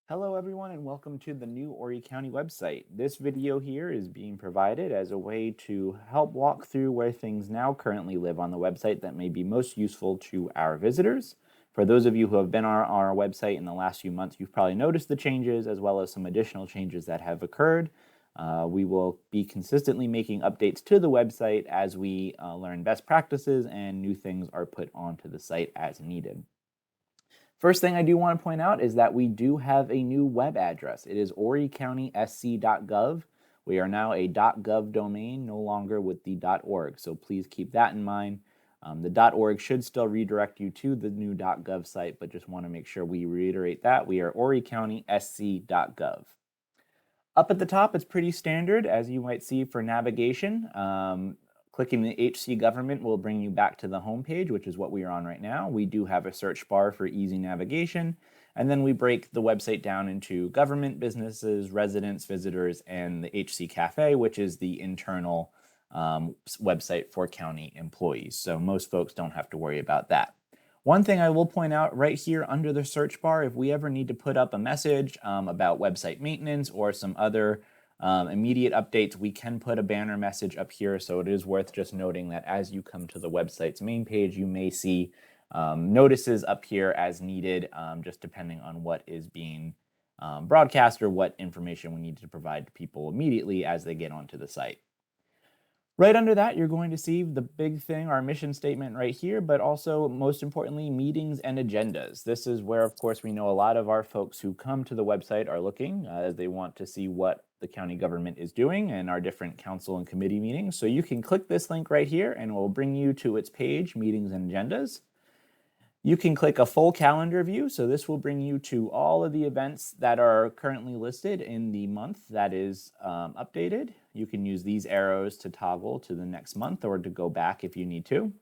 Hello everyone and welcome to the new Horry County website. This video here is being provided as a way to help walk through where things now currently live on the website that may be most useful to our visitors. For those of you who have been on our website in the last few months, you've probably noticed the changes as well as some additional changes that have occurred. We will be consistently making updates to the website as we learn best practices and new things are put onto the site as needed. First thing I do want to point out is that we do have a new web address. It is horrycountysc.gov. We are now a .gov domain, no longer with the .org, so please keep that in mind. The .org should still redirect you to the new .gov site, but just want to make sure we reiterate that. We are horrycountysc.gov. Up at the top, it's pretty standard, as you might see for navigation. Clicking the HC Government will bring you back to the home page, which is what we are on right now. We do have a search bar for easy navigation, and then we break the website down into government, businesses, residents, visitors, and the HC Cafe, which is the internal website for county employees. So most folks don't have to worry about that. One thing I will point out right here under the search bar, if we ever need to put up a message about website maintenance or some other immediate updates, we can put a banner message up here, so it is worth just noting that as you come to the website's main page, you may see notices up here as needed, just depending on what is being broadcast or what information we need to provide to people immediately as they get onto the site. Right under that, you're going to see the big thing, our mission statement right here, but also, most importantly, meetings and agendas. This is where, of course, we know a lot of our folks who come to the website are looking as they want to see what the county government is doing and our different council and committee meetings. So you can click this link right here and it will bring you to its page, meetings and agendas. You can click a full calendar view, so this will bring you to all of the events that are currently listed in the month that is updated. You can use these arrows to toggle to the next month or to go back if you need to.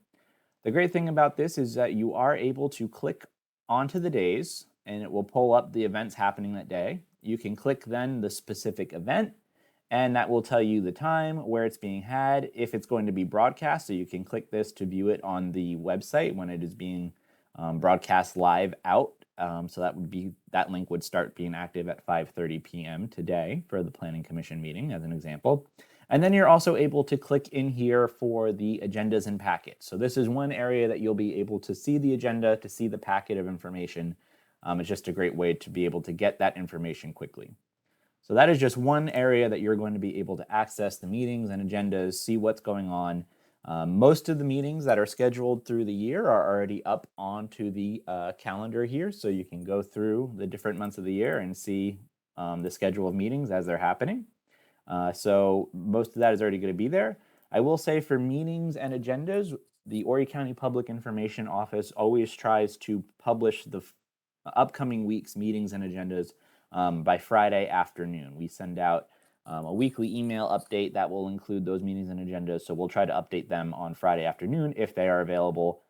The great thing about this is that you are able to click onto the days and it will pull up the events happening that day. You can click then the specific event and that will tell you the time, where it's being had, if it's going to be broadcast. So you can click this to view it on the website when it is being broadcast live out. So that link would start being active at 5:30 p.m. today for the Planning Commission meeting, as an example. And then you're also able to click in here for the agendas and packets. So this is one area that you'll be able to see the agenda, to see the packet of information. It's just a great way to be able to get that information quickly. So that is just one area that you're going to be able to access the meetings and agendas, see what's going on. Most of the meetings that are scheduled through the year are already up onto the calendar here, so you can go through the different months of the year and see the schedule of meetings as they're happening. So most of that is already going to be there. I will say for meetings and agendas, the Horry County Public Information Office always tries to publish the upcoming week's meetings and agendas by Friday afternoon. We send out a weekly email update that will include those meetings and agendas, so we'll try to update them on Friday afternoon if they are available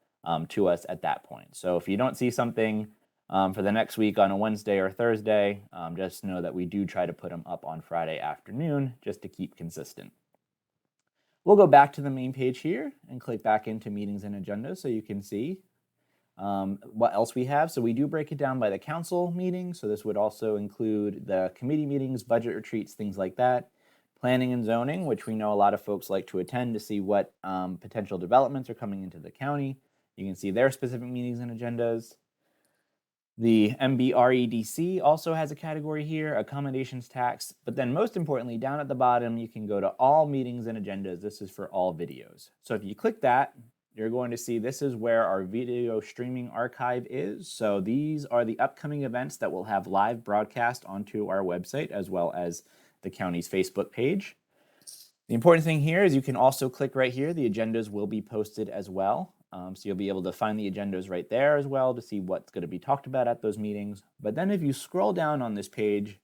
to us at that point. So if you don't see something for the next week on a Wednesday or Thursday, just know that we do try to put them up on Friday afternoon just to keep consistent. We'll go back to the main page here and click back into meetings and agendas so you can see what else we have. So we do break it down by the council meetings. So this would also include the committee meetings, budget retreats, things like that. Planning and zoning, which we know a lot of folks like to attend to see what potential developments are coming into the county. You can see their specific meetings and agendas. The MBREDC also has a category here, accommodations tax, but then most importantly, down at the bottom, you can go to all meetings and agendas. This is for all videos. So if you click that, you're going to see this is where our video streaming archive is. So these are the upcoming events that will have live broadcast onto our website as well as the county's Facebook page. The important thing here is you can also click right here. The agendas will be posted as well. So you'll be able to find the agendas right there as well to see what's going to be talked about at those meetings. But then if you scroll down on this page,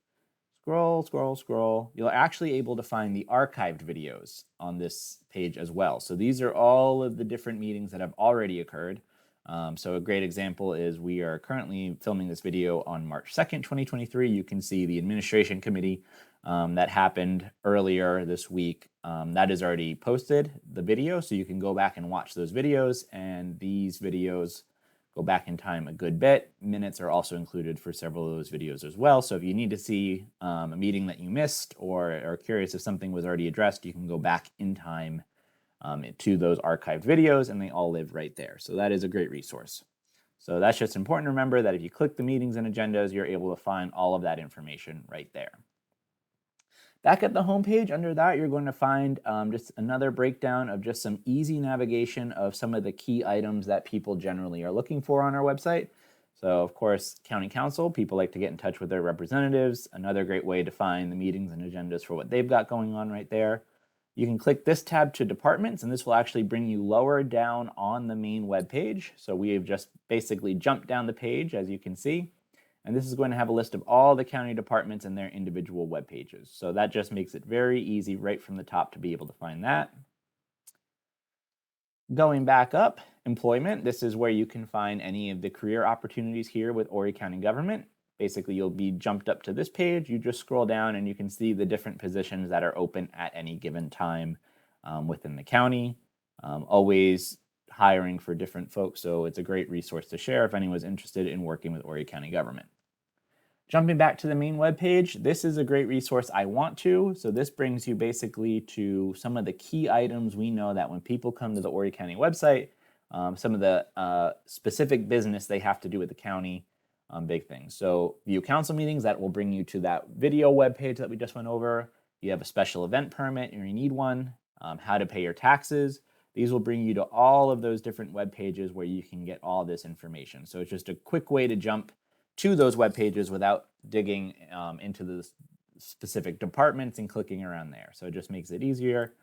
scroll, you're actually able to find the archived videos on this page as well. So these are all of the different meetings that have already occurred. So a great example is we are currently filming this video on March 2nd, 2023. You can see the administration committee that happened earlier this week. That is already posted, the video, so you can go back and watch those videos, and these videos go back in time a good bit. Minutes are also included for several of those videos as well. So if you need to see a meeting that you missed or are curious if something was already addressed, you can go back in time to those archived videos, and they all live right there. So that is a great resource. So that's just important to remember that if you click the meetings and agendas, you're able to find all of that information right there. Back at the homepage, under that, you're going to find just another breakdown of just some easy navigation of some of the key items that people generally are looking for on our website. So, of course, County Council, people like to get in touch with their representatives. Another great way to find the meetings and agendas for what they've got going on right there. You can click this tab to departments, and this will actually bring you lower down on the main web page. So we have just basically jumped down the page, as you can see. And this is going to have a list of all the county departments and their individual web pages. So that just makes it very easy right from the top to be able to find that. Going back up, employment. This is where you can find any of the career opportunities here with Horry County government. Basically, you'll be jumped up to this page. You just scroll down and you can see the different positions that are open at any given time within the county. Always hiring for different folks, so it's a great resource to share if anyone's interested in working with Horry County government. Jumping back to the main web page, this is a great resource I want to. So this brings you basically to some of the key items we know that when people come to the Horry County website, some of the specific business they have to do with the county, big things. So view council meetings, that will bring you to that video web page that we just went over. You have a special event permit or you need one, how to pay your taxes. These will bring you to all of those different web pages where you can get all this information. So it's just a quick way to jump to those web pages without digging into the specific departments and clicking around there. So it just makes it easier,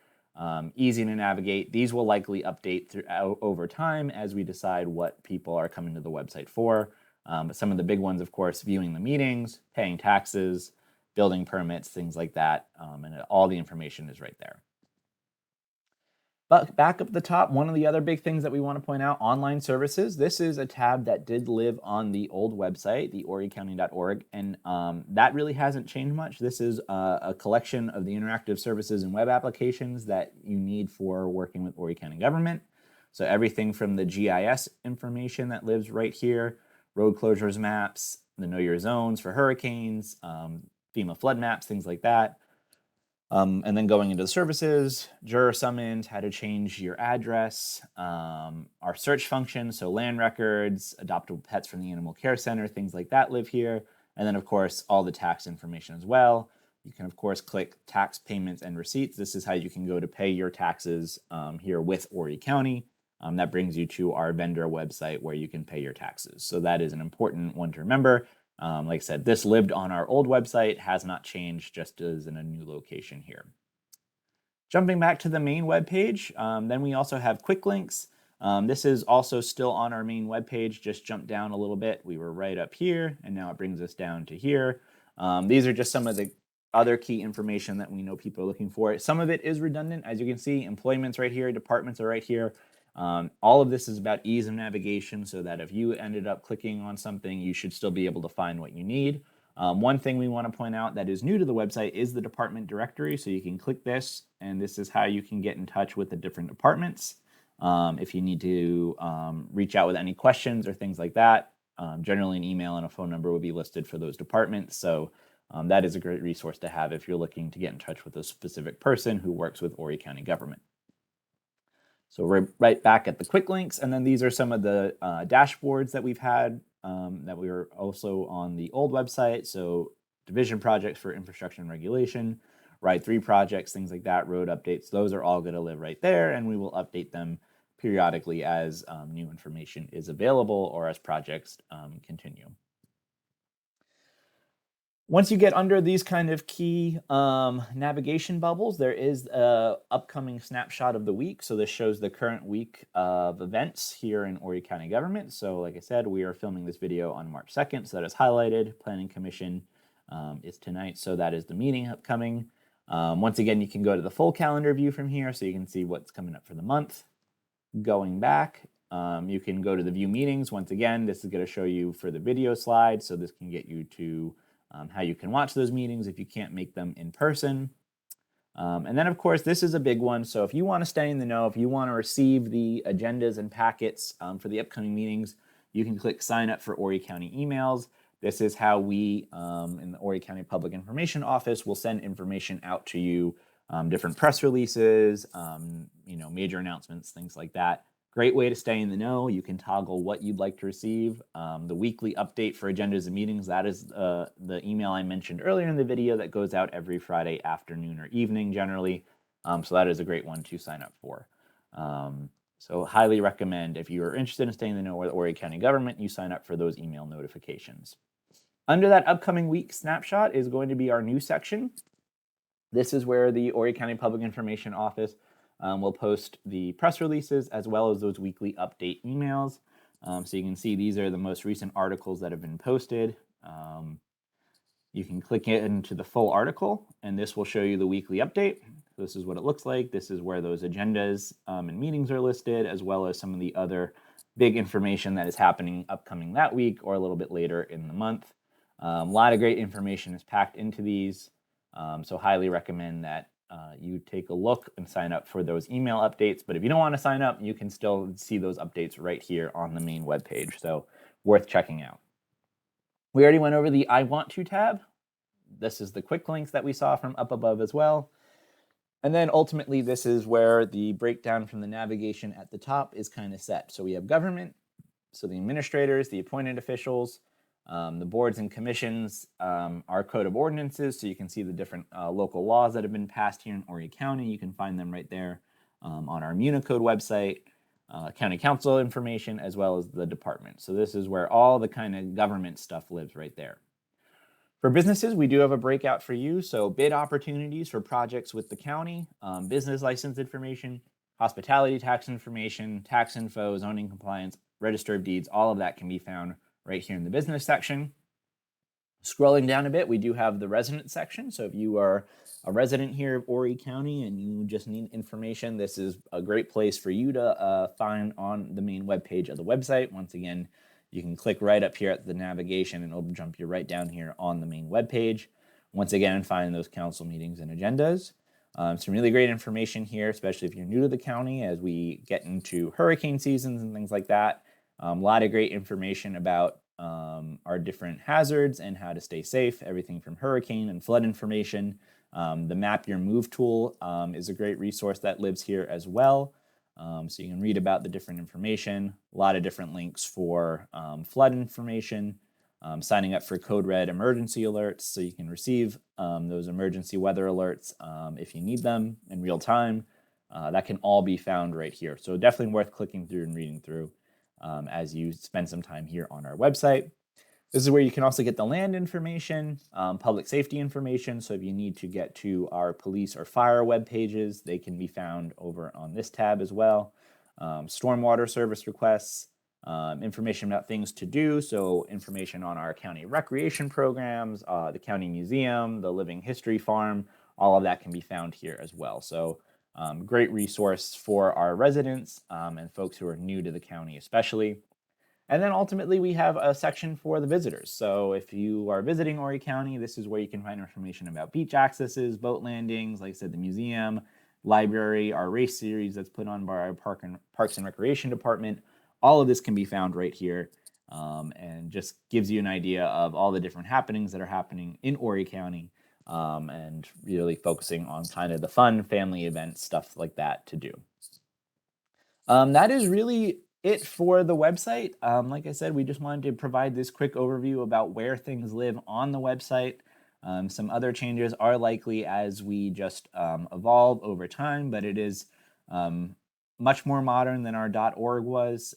easy to navigate. These will likely update throughout over time as we decide what people are coming to the website for. But some of the big ones, of course, viewing the meetings, paying taxes, building permits, things like that. And all the information is right there. But back up the top, one of the other big things that we want to point out, online services. This is a tab that did live on the old website, the horrycounty.org, and that really hasn't changed much. This is a collection of the interactive services and web applications that you need for working with Horry County government. So everything from the GIS information that lives right here, road closures maps, the Know Your Zones for hurricanes, FEMA flood maps, things like that. And then going into the services, juror summons, how to change your address, our search function, so land records, adoptable pets from the animal care center, things like that live here. And then, of course, all the tax information as well. You can, of course, click tax payments and receipts. This is how you can go to pay your taxes here with Horry County. That brings you to our vendor website where you can pay your taxes. So that is an important one to remember. Like I said, this lived on our old website, has not changed, just is in a new location here. Jumping back to the main web page, then we also have quick links. This is also still on our main web page, just jumped down a little bit. We were right up here, and now it brings us down to here. These are just some of the other key information that we know people are looking for. Some of it is redundant. As you can see, employment's right here, departments are right here. All of this is about ease of navigation so that if you ended up clicking on something, you should still be able to find what you need. One thing we want to point out that is new to the website is the department directory. So you can click this, and this is how you can get in touch with the different departments. If you need to reach out with any questions or things like that, generally an email and a phone number would be listed for those departments. So that is a great resource to have if you're looking to get in touch with a specific person who works with Horry County government. So we're right back at the quick links, and then these are some of the dashboards that we've had that we were also on the old website. So division projects for infrastructure and regulation, RIDE 3 projects, things like that, road updates, those are all going to live right there, and we will update them periodically as new information is available or as projects continue. Once you get under these kind of key navigation bubbles, there is an upcoming snapshot of the week. So this shows the current week of events here in Horry County government. So like I said, we are filming this video on March 2nd. So that is highlighted. Planning Commission is tonight. So that is the meeting upcoming. Once again, you can go to the full calendar view from here so you can see what's coming up for the month. Going back, you can go to the view meetings. Once again, this is going to show you for the video slide. So this can get you to how you can watch those meetings if you can't make them in person. And then, of course, this is a big one. So if you want to stay in the know, if you want to receive the agendas and packets for the upcoming meetings, you can click sign up for Horry County emails. This is how we, in the Horry County Public Information Office, will send information out to you, different press releases, major announcements, things like that. Great way to stay in the know. You can toggle what you'd like to receive. The weekly update for agendas and meetings, that is the email I mentioned earlier in the video that goes out every Friday afternoon or evening generally. So that is a great one to sign up for. So highly recommend, if you are interested in staying in the know with the Horry County government, you sign up for those email notifications. Under that upcoming week snapshot is going to be our new section. This is where the Horry County Public Information Office will post the press releases as well as those weekly update emails. So you can see these are the most recent articles that have been posted. You can click into the full article, and this will show you the weekly update. This is what it looks like. This is where those agendas and meetings are listed, as well as some of the other big information that is happening upcoming that week or a little bit later in the month. A lot of great information is packed into these, so highly recommend that you take a look and sign up for those email updates. But if you don't want to sign up, you can still see those updates right here on the main webpage, so worth checking out. We already went over the I Want To tab. This is the quick links that we saw from up above as well. And then ultimately, this is where the breakdown from the navigation at the top is kind of set. So we have government, so the administrators, the appointed officials, the boards and commissions, our code of ordinances, so you can see the different local laws that have been passed here in Horry County. You can find them right there on our Municode website, county council information, as well as the department. So this is where all the kind of government stuff lives right there. For businesses, we do have a breakout for you. So bid opportunities for projects with the county, business license information, hospitality tax information, tax info, zoning compliance, register of deeds, all of that can be found right here in the business section. Scrolling down a bit, we do have the resident section. So if you are a resident here of Horry County and you just need information, this is a great place for you to find on the main webpage of the website. Once again, you can click right up here at the navigation and it'll jump you right down here on the main webpage. Once again, find those council meetings and agendas. Some really great information here, especially if you're new to the county as we get into hurricane seasons and things like that. A lot of great information about our different hazards and how to stay safe, everything from hurricane and flood information. The Map Your Move tool is a great resource that lives here as well. So you can read about the different information, a lot of different links for flood information, signing up for Code Red emergency alerts so you can receive those emergency weather alerts if you need them in real time. That can all be found right here. So definitely worth clicking through and reading through as you spend some time here on our website. This is where you can also get the land information, public safety information. So if you need to get to our police or fire web pages, they can be found over on this tab as well. Stormwater service requests, information about things to do. So information on our county recreation programs, the county museum, the living history farm, all of that can be found here as well. So great resource for our residents and folks who are new to the county especially. And then ultimately we have a section for the visitors. So if you are visiting Horry County, this is where you can find information about beach accesses, boat landings, like I said, the museum, library, our race series that's put on by our Parks and Recreation Department. All of this can be found right here and just gives you an idea of all the different happenings that are happening in Horry County and really focusing on kind of the fun family events, stuff like that to do. That is really it for the website. Like I said, we just wanted to provide this quick overview about where things live on the website. Some other changes are likely as we just evolve over time, but it is much more modern than our .org was,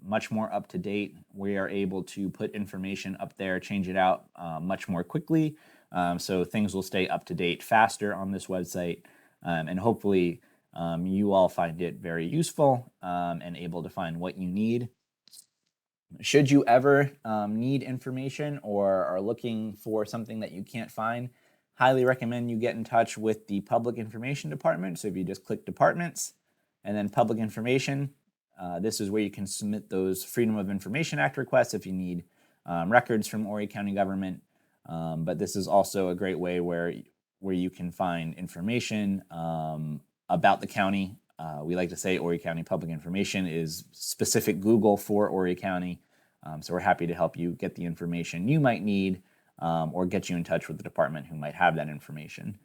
much more up to date. We are able to put information up there, change it out much more quickly, so things will stay up to date faster on this website, and hopefully you all find it very useful and able to find what you need. Should you ever need information or are looking for something that you can't find, highly recommend you get in touch with the Public Information Department. So if you just click Departments and then Public Information, this is where you can submit those Freedom of Information Act requests if you need records from Horry County government. But this is also a great way where you can find information about the county. We like to say Horry County Public Information is specific Google for Horry County. So we're happy to help you get the information you might need or get you in touch with the department who might have that information.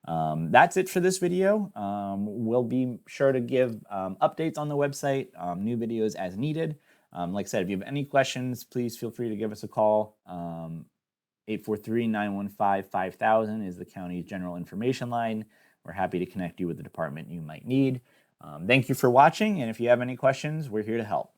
That's it for this video. We'll be sure to give updates on the website, new videos as needed. Like I said, if you have any questions, please feel free to give us a call. 843-915-5000 is the county's general information line. We're happy to connect you with the department you might need. Thank you for watching, and if you have any questions, we're here to help.